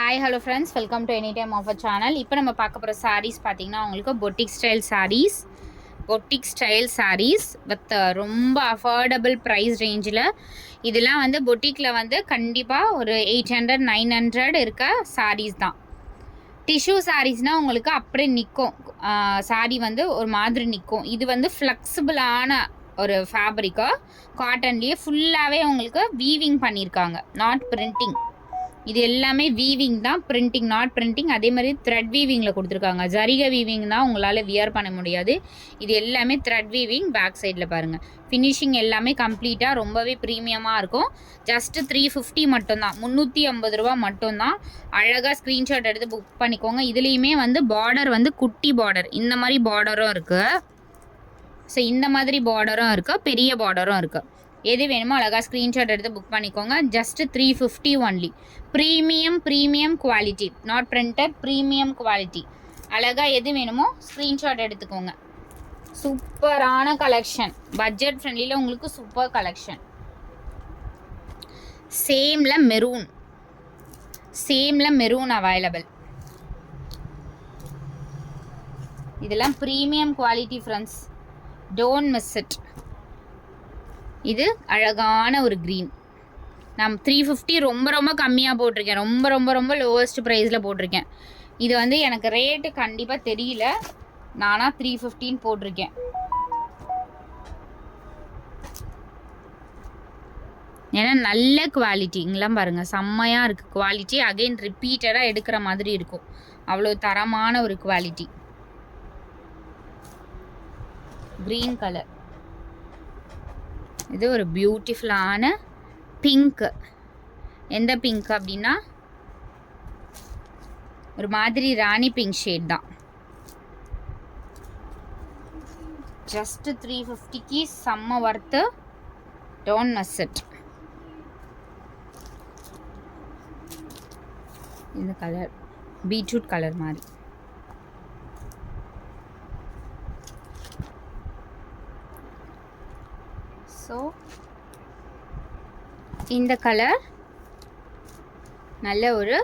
Hi hello friends, welcome to any time offer channel. இப்போ நம்ம பார்க்க போகிற சாரீஸ் பார்த்தீங்கன்னா உங்களுக்கு பொட்டிக் ஸ்டைல் சாரீஸ் வித் ரொம்ப அஃபோர்டபுள் ப்ரைஸ் ரேஞ்சில். இதெல்லாம் வந்து பொட்டிக்கில் வந்து கண்டிப்பாக ஒரு 800-900 இருக்க சாரீஸ் தான். டிஷ்யூ சாரீஸ்னால் உங்களுக்கு அப்படியே நிற்கும், சாரீ வந்து ஒரு மாதிரி நிற்கும். இது வந்து ஃப்ளெக்சிபிளான ஒரு ஃபேப்ரிக்கா, காட்டன்லேயே ஃபுல்லாகவே உங்களுக்கு வீவிங் பண்ணியிருக்காங்க, நாட் பிரிண்டிங். இது எல்லாமே வீவிங் தான், பிரிண்டிங் நாட் பிரிண்டிங். அதே மாதிரி த்ரெட் வீவிங்கில் கொடுத்துருக்காங்க. ஜரிகை வீவிங் தான் உங்களால் வியர் பண்ண முடியாது. இது எல்லாமே த்ரெட் வீவிங். பேக் சைடில் பாருங்கள், ஃபினிஷிங் எல்லாமே கம்ப்ளீட்டாக ரொம்பவே ப்ரீமியமாக இருக்கும். ஜஸ்ட்டு 350 மட்டும்தான், 350 ரூபா மட்டும்தான். அழகாக ஸ்க்ரீன்ஷாட் எடுத்து புக் பண்ணிக்கோங்க. இதுலேயுமே வந்து பார்டர் வந்து குட்டி பார்டர், இந்த மாதிரி பார்டரும் இருக்குது. ஸோ இந்த மாதிரி பார்டரும் இருக்குது, பெரிய பார்டரும் இருக்குது. எது வேணுமோ அழகாக ஸ்க்ரீன்ஷாட் எடுத்து புக் பண்ணிக்கோங்க. Just 350 only. Premium quality, not printed, premium quality. அழகாக எது வேணுமோ ஸ்க்ரீன்ஷாட் எடுத்துக்கோங்க. சூப்பரான கலெக்ஷன், பட்ஜெட் ஃப்ரெண்ட்லியில் உங்களுக்கு சூப்பர் கலெக்ஷன். சேமில் மெரூன் அவைலபிள். இதெல்லாம் premium quality friends, don't miss it. இது அழகான ஒரு க்ரீன். நான் 350 ரொம்ப கம்மியாக போட்டிருக்கேன், ரொம்ப லோவஸ்ட் ப்ரைஸில் போட்டிருக்கேன். இது வந்து எனக்கு ரேட்டு கண்டிப்பாக தெரியல, நானாக 350 போட்டிருக்கேன். ஏன்னா நல்ல குவாலிட்டி, இங்கெல்லாம் பாருங்கள் செம்மையாக இருக்குது குவாலிட்டி. அகெயின் ரிப்பீட்டடாக எடுக்கிற மாதிரி இருக்கும், அவ்வளோ தரமான ஒரு குவாலிட்டி. Green colour. இது ஒரு பியூட்டிஃபுல்லான பிங்க்கு. எந்த பிங்க் அப்படின்னா ஒரு மாதிரி ராணி பிங்க் ஷேட் தான். ஜஸ்ட் 350க்கு செம்ம வர்த்து, டோன்ட் மிஸ் இட். இந்த கலர் பீட்ரூட் கலர் மாதிரி. ஸோ இந்த கலர் நல்ல ஒரு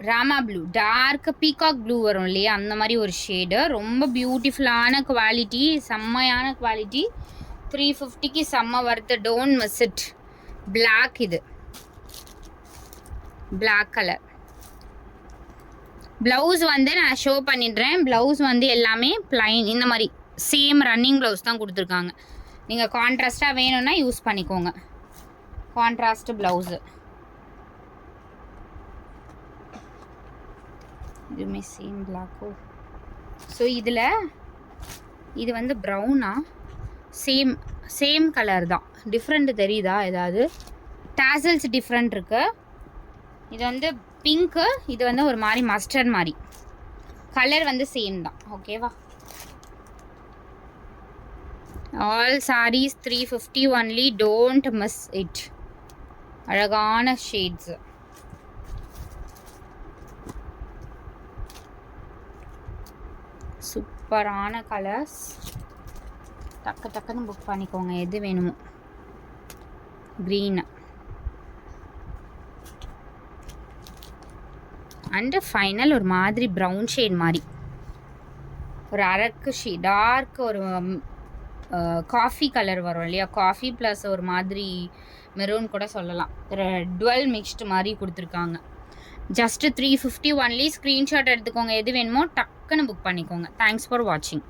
Rama blue, dark peacock blue வரும் இல்லையா, அந்த மாதிரி ஒரு ஷேடு. ரொம்ப பியூட்டிஃபுல்லான குவாலிட்டி, செம்மையான குவாலிட்டி. 350க்கு செம்ம worth, don't miss it. Black, இது பிளாக் கலர். ப்ளவுஸ் வந்து நான் ஷோ பண்ணிடுறேன். ப்ளவுஸ் வந்து எல்லாமே பிளைன், இந்த மாதிரி சேம் ரன்னிங் ப்ளவுஸ் தான் கொடுத்துருக்காங்க. நீங்கள் கான்ட்ராஸ்ட்டாக வேணும்னா யூஸ் பண்ணிக்கோங்க, கான்ட்ராஸ்ட் ப்ளவுஸு. இதுவுமே சேம் பிளாக்கோ. ஸோ இதில் இது வந்து ப்ரௌனா, சேம் கலர் தான், டிஃப்ரெண்ட் தெரியுதா ஏதாவது? டாசல்ஸ் டிஃப்ரெண்ட் இருக்குது. இது வந்து பிங்க்கு, இது வந்து ஒரு மாதிரி மஸ்டர்ட் மாதிரி. கலர் வந்து சேம் தான், ஓகேவா? All sarees 350 only, don't miss it. அழகான ஷேட்ஸ். சூப்பரான கலர்ஸ். டக்குன்னு புக் பண்ணிக்கோங்க எது வேணுமோ. க்ரீன் அண்ட் ஃபைனல் ஒரு மாதிரி ப்ரௌன் ஷேட் மாதிரி, ஒரு அரக்கு ஷேட், டார்க் ஒரு காஃபி கலர் வரும் இல்லையா, காஃபி ப்ளஸ் ஒரு மாதிரி மெரூன் கூட சொல்லலாம், டுவெல் மிக்ஸ்டு மாதிரி கொடுத்துருக்காங்க. Just 350 only. ஸ்க்ரீன்ஷாட் எடுத்துக்கோங்க, எது வேணுமோ டக்குன்னு புக் பண்ணிக்கோங்க. தேங்க்ஸ் ஃபார் வாட்சிங்.